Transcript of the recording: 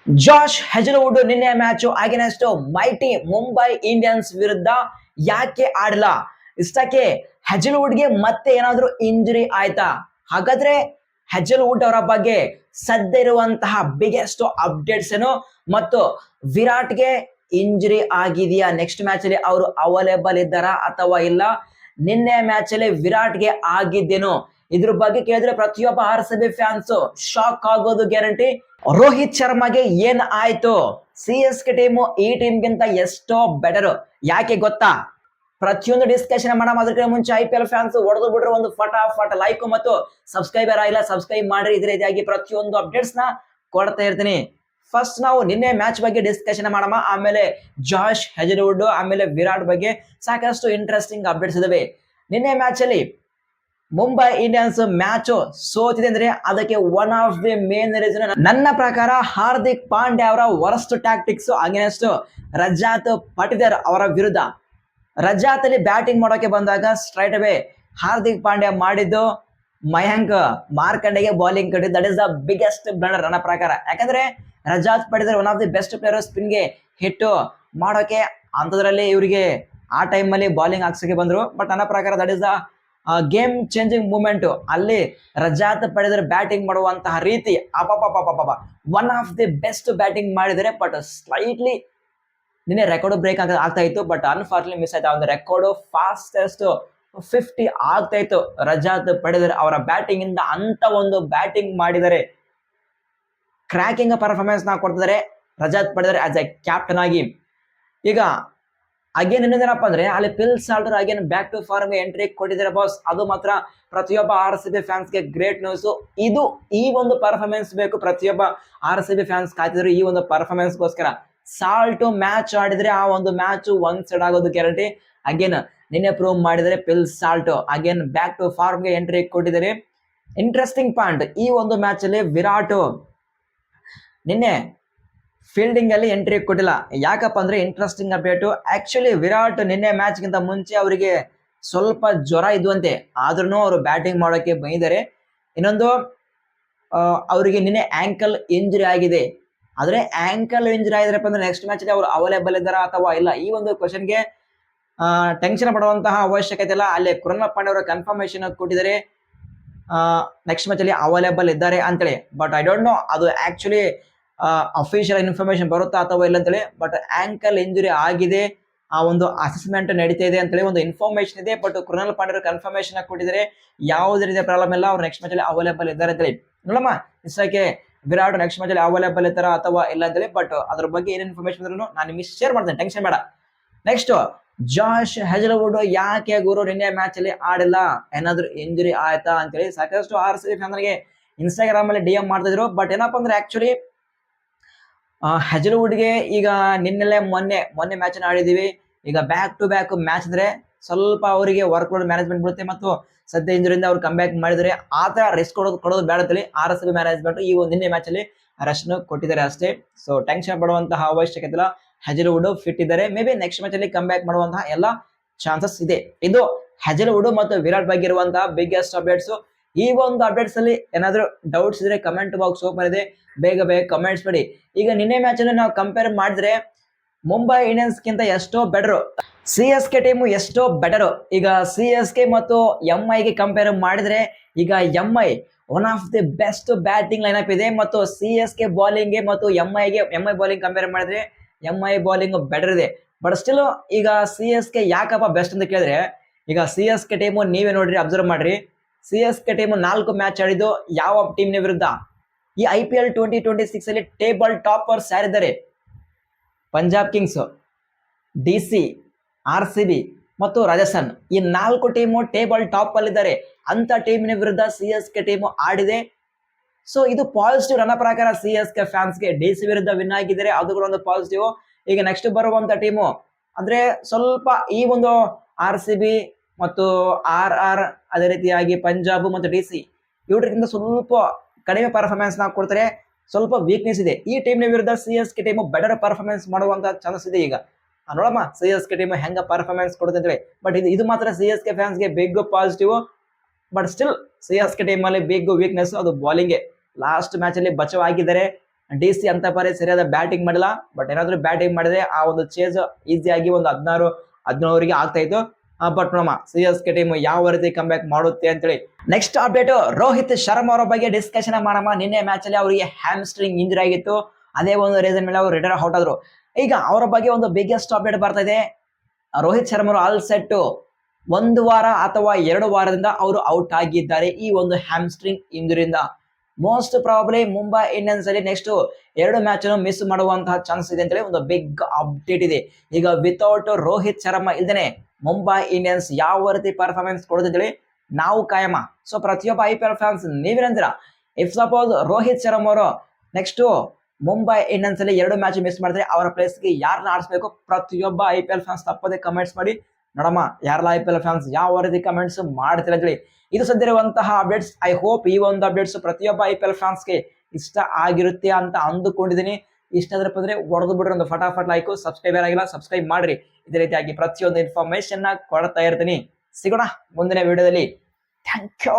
Josh Hazlewood ನಿನ್ನೆ match against mighty Mumbai Indians ವಿರುದ್ಧ ಯಾಕೆ ಆಡಲ್ಲ? ಇಷ್ಟಕ್ಕೆ ಹೆಜಲ್ವುಡ್ಗೆ ಮತ್ತೆ ಏನಾದ್ರೂ ಇಂಜುರಿ ಆಯ್ತಾ? ಹಾಗಾದ್ರೆ ಹೆಜಲ್ವುಡ್ ಅವರ ಬಗ್ಗೆ ಸದ್ಯ ಇರುವಂತಹ ಬಿಗ್ಗೆಸ್ಟ್ ಅಪ್ಡೇಟ್ಸ್ ಏನು ಮತ್ತು ವಿರಾಟ್ಗೆ ಇಂಜುರಿ ಆಗಿದೆಯಾ? ನೆಕ್ಸ್ಟ್ ಮ್ಯಾಚ್ ಅಲ್ಲಿ ಅವರು ಅವೈಲೇಬಲ್ ಇದ್ದಾರಾ ಅಥವಾ ಇಲ್ಲ? ನಿನ್ನೆ ಮ್ಯಾಚ್ ಅಲ್ಲಿ ವಿರಾಟ್ಗೆ ಆಗಿದ್ದೇನು? ಇದ್ರ ಬಗ್ಗೆ ಕೇಳಿದ್ರೆ ಪ್ರತಿಯೊಬ್ಬ R C B fans shock ಆಗೋದು ಗ್ಯಾರಂಟಿ. ರೋಹಿತ್ ಶರ್ಮಾಗೆ ಏನ್ ಆಯ್ತು? ಸಿ ಎಸ್ ಕೆ ಟೀಮ್ ಈ ಟೀಮ್ ಗಿಂತ ಎಷ್ಟೋ ಬೆಟರ್. ಯಾಕೆ ಗೊತ್ತಾ? ಪ್ರತಿಯೊಂದು ಡಿಸ್ಕಷನ್ ಮಾಡೋಣ. ಅದಕ್ಕೆ ಮುಂಚೆ ಐ ಪಿ ಎಲ್ ಫ್ಯಾನ್ಸ್ ಹೊಡೆದು ಬಿಡ್ರೆ ಒಂದು ಫಟಾಫಟ್ ಲೈಕ್ ಮತ್ತು ಸಬ್ಸ್ಕ್ರೈಬರ್ ಆಗಿಲ್ಲ ಸಬ್ಸ್ಕ್ರೈಬ್ ಮಾಡ್ರಿ. ಇದೇ ರೀತಿಯಾಗಿ ಪ್ರತಿಯೊಂದು ಅಪ್ಡೇಟ್ಸ್ ನ ಕೊಡ್ತಾ ಇರ್ತೀನಿ. ಫಸ್ಟ್ ನಾವು ನಿನ್ನೆ ಮ್ಯಾಚ್ ಬಗ್ಗೆ ಡಿಸ್ಕಷನ್ ಮಾಡೋಣ, ಆಮೇಲೆ ಜಾಶ್ ಹೆಜಲ್ವುಡ್, ಆಮೇಲೆ ವಿರಾಟ್ ಬಗ್ಗೆ ಸಾಕಷ್ಟು ಇಂಟ್ರೆಸ್ಟಿಂಗ್ ಅಪ್ಡೇಟ್ಸ್ ಇದಾವೆ. ನಿನ್ನೆ ಮ್ಯಾಚ್ ಅಲ್ಲಿ ಮುಂಬೈ ಇಂಡಿಯನ್ಸ್ ಮ್ಯಾಚ್ ಸೋತಿದೆ ಅಂದ್ರೆ ಅದಕ್ಕೆ one of the main reason ನನ್ನ ಪ್ರಕಾರ ಹಾರ್ದಿಕ್ ಪಾಂಡ್ಯ ಅವರ ವರ್ಸ್ಟ್ ಟ್ಯಾಕ್ಟಿಕ್ಸ್ ಅಗೇನೆಸ್ಟ್ ರಜಾತ್ ಪಟಿದಾರ್ ಅವರ ವಿರುದ್ಧ. ರಜಾತ್ ಅಲ್ಲಿ ಬ್ಯಾಟಿಂಗ್ ಮಾಡೋಕೆ ಬಂದಾಗ ಸ್ಟ್ರೈಟ್ ಅವೇ ಹಾರ್ದಿಕ್ ಪಾಂಡ್ಯ ಮಾಡಿದ್ದು ಮಯಾಂಕ್ ಮಾರ್ಕಂಡೆಗೆ ಬೌಲಿಂಗ್ ಕೊಟ್ಟಿದ್ದು. That is the biggest blunder ನನ್ನ ಪ್ರಕಾರ. ಯಾಕಂದ್ರೆ Rajat Patidar one of the best player, ಸ್ಪಿನ್ಗೆ ಹಿಟ್ ಮಾಡೋಕೆ ಅಂಥದ್ರಲ್ಲಿ ಇವರಿಗೆ ಆ ಟೈಮ್ ಅಲ್ಲಿ ಬೌಲಿಂಗ್ ಹಾಕ್ಸಕ್ಕೆ ಬಂದ್ರು. ಬಟ್ ನನ್ನ ಪ್ರಕಾರ that is the game changing moment. ಅಲ್ಲಿ ರಜಾತ್ ಪಡೆದರೆ ಬ್ಯಾಟಿಂಗ್ ಮಾಡುವಂತಹ ರೀತಿ ಅಪಪ one of the best batting ಮಾಡಿದರೆ. ಬಟ್ ಸ್ಲೈಟ್ಲಿ ನಿನ್ನೆ ರೆಕಾರ್ಡ್ ಬ್ರೇಕ್ ಆಗ್ತಾ ಇತ್ತು, ಬಟ್ ಅನ್ಫಾರ್ಚುನೇಟ್ಲಿ ಮಿಸ್ ಆಯ್ತು. ಒಂದು ರೆಕಾರ್ಡ್ ಫಾಸ್ಟೆಸ್ಟ್ 50 ಆಗ್ತಾ ಇತ್ತು ರಜಾತ್ ಪಡೆದರೆ ಅವರ ಬ್ಯಾಟಿಂಗ್ ಇಂದ. ಅಂತ ಒಂದು ಬ್ಯಾಟಿಂಗ್ ಮಾಡಿದರೆ ಕ್ರ್ಯಾಕಿಂಗ್ ಪರ್ಫಾರ್ಮೆನ್ಸ್ ನ ಕೊಡ್ತಿದ್ದಾರೆ ರಜಾತ್ ಪಡೆದರೆ ಆಸ್ ಎ ಕ್ಯಾಪ್ಟನ್ ಆಗಿ. ಈಗ ಅಗೇನ್ ಇನ್ನೊಂದೇನಪ್ಪ ಅಂದ್ರೆ ಅಲ್ಲಿ Phil Salt again back to form entry ಕೊಟ್ಟಿದ್ದಾರೆ ಬಾಸ್. ಅದು ಮಾತ್ರ ಪ್ರತಿಯೊಬ್ಬ ಆರ್ ಸಿ ಬಿ ಫ್ಯಾನ್ಸ್ ಗೆ ಗ್ರೇಟ್ ನ್ಯೂಸ್. ಇದು ಈ ಒಂದು ಪರ್ಫಾರ್ಮೆನ್ಸ್ ಬೇಕು, ಪ್ರತಿಯೊಬ್ಬ ಆರ್ ಸಿ ಬಿ ಫ್ಯಾನ್ಸ್ ಕಾಯ್ತಿದ್ರು ಈ ಒಂದು ಪರ್ಫಾರ್ಮೆನ್ಸ್ ಗೋಸ್ಕರ. ಸಾಲ್ಟ್ ಮ್ಯಾಚ್ ಆಡಿದ್ರೆ ಆ ಒಂದು ಮ್ಯಾಚ್ ಒನ್ ಸೈಡ್ ಆಗೋದು ಗ್ಯಾರಂಟಿ. ಅಗೇನ್ ನಿನ್ನೆ ಪ್ರೂವ್ ಮಾಡಿದರೆ Phil Salt again back to form ಗೆ ಎಂಟ್ರಿ ಕೊಟ್ಟಿದ್ದಾರೆ. ಇಂಟ್ರೆಸ್ಟಿಂಗ್ ಪಾಯಿಂಟ್, ಈ ಒಂದು ಮ್ಯಾಚ್ ಅಲ್ಲಿ ವಿರಾಟ್ ನಿನ್ನೆ ಫೀಲ್ಡಿಂಗ್ ಅಲ್ಲಿ ಎಂಟ್ರಿ ಕೊಟ್ಟಿಲ್ಲ. ಯಾಕಪ್ಪ ಅಂದ್ರೆ ಇಂಟ್ರೆಸ್ಟಿಂಗ್ ಅಪ್ಡೇಟ್. ಆಕ್ಚುಲಿ ವಿರಾಟ್ ನಿನ್ನೆ ಮ್ಯಾಚ್ ಗಿಂತ ಮುಂಚೆ ಅವರಿಗೆ ಸ್ವಲ್ಪ ಜ್ವರ ಇದ್ವಂತೆ, ಆದ್ರೂ ಅವರು ಬ್ಯಾಟಿಂಗ್ ಮಾಡೋಕೆ ಬಂದಿದ್ದಾರೆ. ಇನ್ನೊಂದು ಅವರಿಗೆ ನಿನ್ನೆ ಆಂಕಲ್ ಇಂಜುರಿ ಆಗಿದೆ. ಆದ್ರೆ ಆಂಕಲ್ ಇಂಜುರಿ ಆಗಿದ್ರಪ್ಪ ಅಂದ್ರೆ ನೆಕ್ಸ್ಟ್ ಮ್ಯಾಚ್ ಅಲ್ಲಿ ಅವರು ಅವೈಲೇಬಲ್ ಇದ್ದಾರಾ ಅಥವಾ ಇಲ್ಲ, ಈ ಒಂದು ಕ್ವಶನ್ಗೆ ಟೆನ್ಷನ್ ಪಡುವಂತಹ ಅವಶ್ಯಕತೆ ಇಲ್ಲ. ಅಲ್ಲಿ ಕೃಣಾಲ್ ಪಾಂಡ್ಯ ಅವರ ಕನ್ಫರ್ಮೇಶನ್ ಕೊಟ್ಟಿದ್ದಾರೆ ನೆಕ್ಸ್ಟ್ ಮ್ಯಾಚ್ ಅಲ್ಲಿ ಅವೈಲೇಬಲ್ ಇದ್ದಾರೆ ಅಂತೇಳಿ. ಬಟ್ ಐ ಡೋಂಟ್ ನೋ ಅದು ಆಕ್ಚುಲಿ ಅಫಿಷಿಯಲ್ ಇನ್ಫಾರ್ಮೇಶನ್ ಬರುತ್ತಾ ಅಥವಾ ಇಲ್ಲ ಅಂತೇಳಿ. ಬಟ್ ಆಂಕಲ್ ಇಂಜುರಿ ಆಗಿದೆ, ಆ ಒಂದು ಅಸೆಸ್ಮೆಂಟ್ ನಡೀತಾ ಇದೆ ಅಂತೇಳಿ ಒಂದು ಇನ್ಫಾರ್ಮೇಶನ್ ಇದೆ. ಬಟ್ ಕೃಣಾಲ್ ಪಾಂಡ್ಯ ಕನ್ಫರ್ಮೇಶನ್ ಕೊಟ್ಟಿದ್ದಾರೆ ಯಾವುದೇ ರೀತಿಯ ಪ್ರಾಬ್ಲಮ್ ಇಲ್ಲ, ಅವ್ರು ನೆಕ್ಸ್ಟ್ ಮ್ಯಾಚ್ ಅಲ್ಲಿ ಅವೈಲೇಬಲ್ ಇದ್ದಾರೆ ಅಂತೇಳಿ. ನೋಡಮ್ಮ ಇಷ್ಟಕ್ಕೆ ವಿರಾಟ್ ನೆಕ್ಸ್ಟ್ ಮ್ಯಾಚ್ ಅಲ್ಲಿ ಅವೈಲೇಬಲ್ ಇದ್ದಾರಾ ಅಥವಾ ಇಲ್ಲ ಅಂತೇಳಿ. ಬಟ್ ಅದ್ರ ಬಗ್ಗೆ ಏನ್ ಇನ್ಫಾರ್ಮೇಶನ್ ಇದ್ರು ನಾನು ನಿಮಗೆ ಶೇರ್ ಮಾಡ್ತೇನೆ, ಟೆನ್ಷನ್ ಬೇಡ. ನೆಕ್ಸ್ಟ್ ಜಾಶ್ ಹೆಜಲ್ವುಡ್ ಯಾಕೆ ಗುರು ನಿನ್ನೆ ಮ್ಯಾಚ್ ಅಲ್ಲಿ ಆಡಿಲ್ಲ? ಏನಾದ್ರು ಇಂಜುರಿ ಆಯ್ತಾ ಅಂತೇಳಿ ಸಾಕಷ್ಟು ಆರ್ ಸಿ ಬಿ ಫ್ಯಾನ್ಗೆ ಇನ್ಸ್ಟಾಗ್ರಾಮ್ ಅಲ್ಲಿ ಡಿ ಎಂ ಮಾಡ್ತಿದ್ರು. ಬಟ್ ಏನಪ್ಪಾ ಅಂದ್ರೆ ಆಕ್ಚುಲಿ ಹೆಜಲ್ವುಡ್ಗೆ ಈಗ ನಿನ್ನೆಲೆ ಮೊನ್ನೆ ಮ್ಯಾಚ್ ಆಡಿದೀವಿ. ಈಗ ಬ್ಯಾಕ್ ಟು ಬ್ಯಾಕ್ ಮ್ಯಾಚ್ ಅಂದ್ರೆ ಸ್ವಲ್ಪ ಅವರಿಗೆ ವರ್ಕ್ ಲೋಡ್ ಮ್ಯಾನೇಜ್ಮೆಂಟ್ ಬರುತ್ತೆ ಮತ್ತು ಸದ್ಯ ಇಂಜುರಿಯಿಂದ ಅವ್ರು ಕಮ್ ಬ್ಯಾಕ್ ಮಾಡಿದರೆ ಆ ತರ ರಿಸ್ಕ್ ಕೊಡೋದು ಬೇಡತ್ತಲ್ಲಿ ಆರ್ ಎಸ್ ಬಿ ಮ್ಯಾನೇಜ್ಮೆಂಟ್ ಈ ನಿನ್ನೆ ಮ್ಯಾಚ್ ಅಲ್ಲಿ ರೆಸ್ಟ್ ಕೊಟ್ಟಿದ್ದಾರೆ ಅಷ್ಟೇ. ಸೊ ಟೆನ್ಷನ್ ಪಡುವಂತಹ ಅವಶ್ಯಕತೆ ಇಲ್ಲ, ಹೆಜಲ್ವುಡ್ ಫಿಟ್ ಇದ್ದಾರೆ. ಮೇ ಬಿ ನೆಕ್ಸ್ಟ್ ಮ್ಯಾಚ್ ಅಲ್ಲಿ ಕಮ್ ಬ್ಯಾಕ್ ಮಾಡುವಂತಹ ಎಲ್ಲ ಚಾನ್ಸಸ್ ಇದೆ. ಇದು ಹೆಜಲ್ವುಡ್ ಮತ್ತು ವಿರಾಟ್ ಬಗ್ಗೆ ಇರುವಂತಹ ಬಿಗ್ಗೆಸ್ಟ್ ಅಪ್ಡೇಟ್ಸ್. ಈ ಒಂದು ಅಪ್ಡೇಟ್ಸ್ ಅಲ್ಲಿ ಏನಾದ್ರು ಡೌಟ್ಸ್ ಇದ್ರೆ ಕಮೆಂಟ್ ಬಾಕ್ಸ್ ಓಪನ್ ಇದೆ, ಬೇಗ ಕಮೆಂಟ್ಸ್ ಮಾಡಿ. ಈಗ ನಿನ್ನೆ ಮ್ಯಾಚ್ ಅಲ್ಲಿ ನಾವು ಕಂಪೇರ್ ಮಾಡಿದ್ರೆ ಮುಂಬೈ ಇಂಡಿಯನ್ಸ್ ಗಿಂತ ಎಷ್ಟೋ better, C S K team ಎಷ್ಟೋ ಬೆಟರ್. ಈಗ ಸಿ ಎಸ್ ಕೆ ಮತ್ತು ಎಂ ಐಗೆ ಕಂಪೇರ್ ಮಾಡಿದ್ರೆ ಈಗ M I one of the best batting line up ಇದೆ. ಮತ್ತು ಸಿ ಎಸ್ ಕೆ ಬಾಲಿಂಗ್ ಮತ್ತು ಎಂ ಐ ಬಾಲಿಂಗ್ ಕಂಪೇರ್ ಮಾಡಿದ್ರೆ ಎಂ ಐ ಬಾಲಿಂಗ್ ಬೆಟರ್ ಇದೆ. ಬಟ್ ಸ್ಟಿಲ್ ಈಗ ಸಿ ಎಸ್ ಕೆ ಯಾಕಪ್ಪ ಬೆಸ್ಟ್ ಅಂತ ಕೇಳಿದ್ರೆ, ಈಗ ಸಿ ಎಸ್ ಕೆ ಟೀಮ್ ನೀವೇ ನೋಡ್ರಿ, ಅಬ್ಸರ್ವ್ ಮಾಡ್ರಿ. C S K team 4 match ಆಡಿದ್ದು ಯಾವ ಟೀಮ್ ವಿರುದ್ಧ? ಈ ಐ ಪಿ ಎಲ್ 2026 ಅಲ್ಲಿ ಟೇಬಲ್ ಟಾಪರ್ಸ್ ಯಾರಿದ್ದಾರೆ? Punjab kings, D C, R C B ಮತ್ತು ರಾಜಸ್ಥಾನ್. ಈ 4 ಟೀಮು ಟೇಬಲ್ ಟಾಪ್ ಅಲ್ಲಿದ್ದಾರೆ. ಅಂತ ಟೀಮಿನ ವಿರುದ್ಧ ಸಿ ಎಸ್ ಕೆ ಟೀಮ್ ಆಡಿದೆ. ಸೊ ಇದು ಪಾಸಿಟಿವ್ ನನ್ನ ಪ್ರಕಾರ. ಸಿ ಎಸ್ ಕೆ ಫ್ಯಾನ್ಸ್ಗೆ ಡಿ ಸಿ ವಿರುದ್ಧ ವಿನ್ ಆಗಿದ್ದಾರೆ, ಅದು ಕೂಡ ಒಂದು ಪಾಸಿಟಿವ್. ಈಗ ನೆಕ್ಸ್ಟ್ ಬರುವಂತ ಟೀಮು ಅಂದ್ರೆ ಸ್ವಲ್ಪ ಈ ಒಂದು ಆರ್ ಸಿ ಬಿ ಮತ್ತು ಆರ್ ಅದೇ ರೀತಿಯಾಗಿ ಪಂಜಾಬ್ ಮತ್ತು ಡಿ ಸಿ ಇವ್ರಿಗಿಂತ ಸ್ವಲ್ಪ ಕಡಿಮೆ ಪರ್ಫಾರ್ಮೆನ್ಸ್ ನ ಕೊಡ್ತಾರೆ, ಸ್ವಲ್ಪ ವೀಕ್ನೆಸ್ ಇದೆ. ಈ ಟೀಮ್ ವಿರುದ್ಧ C S K team better performance ಮಾಡುವಂತ ಚಾನ್ಸಸ್ ಇದೆ. ಈಗ ನೋಡಮ್ಮ ಸಿ ಎಸ್ ಕೆ ಟೀಮ್ ಹೆಂಗ ಪರ್ಫಾರ್ಮೆನ್ಸ್ ಕೊಡುತ್ತೆ ಅಂತೇಳಿ. ಬಟ್ ಇದು ಮಾತ್ರ ಸಿ ಎಸ್ ಕೆ ಫ್ಯಾನ್ಸ್ಗೆ big positive. But still C S K team ಅಲ್ಲಿ ಬಿಗ್ ವೀಕ್ನೆಸ್ ಅದು ಬಾಲಿಂಗ್. ಲಾಸ್ಟ್ ಮ್ಯಾಚ್ ಅಲ್ಲಿ ಬಚಾವ್ ಆಗಿದ್ದಾರೆ DC ಅಂತ ಪರಿ ಸರಿಯಾದ ಬ್ಯಾಟಿಂಗ್ ಮಾಡಿಲ್ಲ. ಬಟ್ ಏನಾದ್ರು ಬ್ಯಾಟಿಂಗ್ ಮಾಡಿದ್ರೆ ಆ ಒಂದು ಚೇಸ್ ಈಸಿಯಾಗಿ ಒಂದು 16-17 ಆಗ್ತಾ ಇತ್ತು. ಬಟ್ ನೋಡಮ್ಮ CSK ಟೀಮ್ ಯಾವ ರೀತಿ ಕಮ್ ಬ್ಯಾಕ್ ಮಾಡುತ್ತೆ ಅಂತೇಳಿ. ನೆಕ್ಸ್ಟ್ ಅಪ್ಡೇಟ್ ರೋಹಿತ್ ಶರ್ಮಾ ಅವರ ಬಗ್ಗೆ ಡಿಸ್ಕಷನ್ ಮಾಡಮ್ಮ. ನಿನ್ನೆ ಮ್ಯಾಚ್ ಅಲ್ಲಿ ಅವರಿಗೆ ಹ್ಯಾಮ್ಸ್ಟ್ರಿಂಗ್ ಇಂಜರಿ ಆಗಿತ್ತು. ಅದೇ ಒಂದು ರೀಸನ್ ಮೇಲೆ ಅವರು ರಿಟೈರ್ ಔಟ್ ಆದ್ರು. ಈಗ ಅವರ ಬಗ್ಗೆ ಒಂದು ಬಿಗ್ಗೆಸ್ಟ್ ಅಪ್ಡೇಟ್ ಬರ್ತಾ ಇದೆ. ರೋಹಿತ್ ಶರ್ಮಾ ಆಲ್ ಸೆಟ್ 1 ವಾರ ಅಥವಾ 2 ವಾರದಿಂದ ಅವರು ಔಟ್ ಆಗಿದ್ದಾರೆ ಈ ಒಂದು ಹ್ಯಾಮ್ಸ್ಟ್ರಿಂಗ್ ಇಂಜುರಿಯಿಂದ. ಮೋಸ್ಟ್ ಪ್ರಾಬಬ್ಲಿ ಮುಂಬೈ ಇಂಡಿಯನ್ಸ್ ಅಲ್ಲಿ ನೆಕ್ಸ್ಟ್ 2 ಮ್ಯಾಚ್ ಮಿಸ್ ಮಾಡುವಂತಹ ಚಾನ್ಸ್ ಇದೆ ಅಂತೇಳಿ ಒಂದು ಬಿಗ್ ಅಪ್ಡೇಟ್ ಇದೆ. ಈಗ ವಿತೌಟ್ ರೋಹಿತ್ ಶರ್ಮಾ ಇಲ್ದೇನೆ ಮುಂಬೈ ಇಂಡಿಯನ್ಸ್ ಯಾವ ರೀತಿ ಪರ್ಫಾರ್ಮೆನ್ಸ್ ಕೊಡೋದಂತೇಳಿ ನಾವು ಕಾಯಮ್ಮ. ಸೊ ಪ್ರತಿಯೊಬ್ಬ IPL ಫ್ಯಾನ್ಸ್ ನೀವೇನಂತೀರಾ? ಇಫ್ ಸಪೋಸ್ ರೋಹಿತ್ ಶರ್ಮಾ ಅವರು ನೆಕ್ಸ್ಟ್ ಮುಂಬೈ ಇಂಡಿಯನ್ಸ್ ಅಲ್ಲಿ 2 ಮ್ಯಾಚ್ ಮಿಸ್ ಮಾಡಿದ್ರೆ ಅವರ ಪ್ಲೇಸ್ಗೆ ಯಾರನ್ನ ಆಡಿಸ್ಬೇಕು? ಪ್ರತಿಯೊಬ್ಬ IPL ಫ್ಯಾನ್ಸ್ ತಪ್ಪದೆ ಕಮೆಂಟ್ಸ್ ಮಾಡಿ ನೋಡಮ್ಮ. ಯಾರೆಲ್ಲ IPL ಫ್ಯಾನ್ಸ್ ಯಾವ ರೀತಿ ಕಮೆಂಟ್ಸ್ ಮಾಡ್ತೀರಾ ಅಂತೇಳಿ. ಇದು ಸದ್ಯವಿರುವಂತಹ ಅಪ್ಡೇಟ್ಸ್. ಐ ಹೋಪ್ ಈ ಒಂದು ಅಪ್ಡೇಟ್ಸ್ ಪ್ರತಿಯೊಬ್ಬ IPL ಫ್ಯಾನ್ಸ್ಗೆ ಇಷ್ಟ ಆಗಿರುತ್ತೆ ಅಂತ ಅಂದುಕೊಂಡಿದ್ದೀನಿ. ಇಷ್ಟ ಆದ್ರೆ ಬಂದ್ರೆ ಹೊಡೆದು ಬಿಡ್ರಿ ಒಂದು ಫಟಾಫಟ್ ಲೈಕ್. ಸಬ್ಸ್ಕ್ರೈಬರ್ ಆಗಿಲ್ಲ ಸಬ್ಸ್ಕ್ರೈಬ್ ಮಾಡ್ರಿ. ಇದೇ ರೀತಿಯಾಗಿ ಪ್ರತಿಯೊಂದು ಇನ್ಫಾರ್ಮೇಶನ್ ಕೊಡ್ತಾ ಇರ್ತೀನಿ. ಸಿಗೋಣ ಮುಂದಿನ ವಿಡಿಯೋದಲ್ಲಿ. Thank you.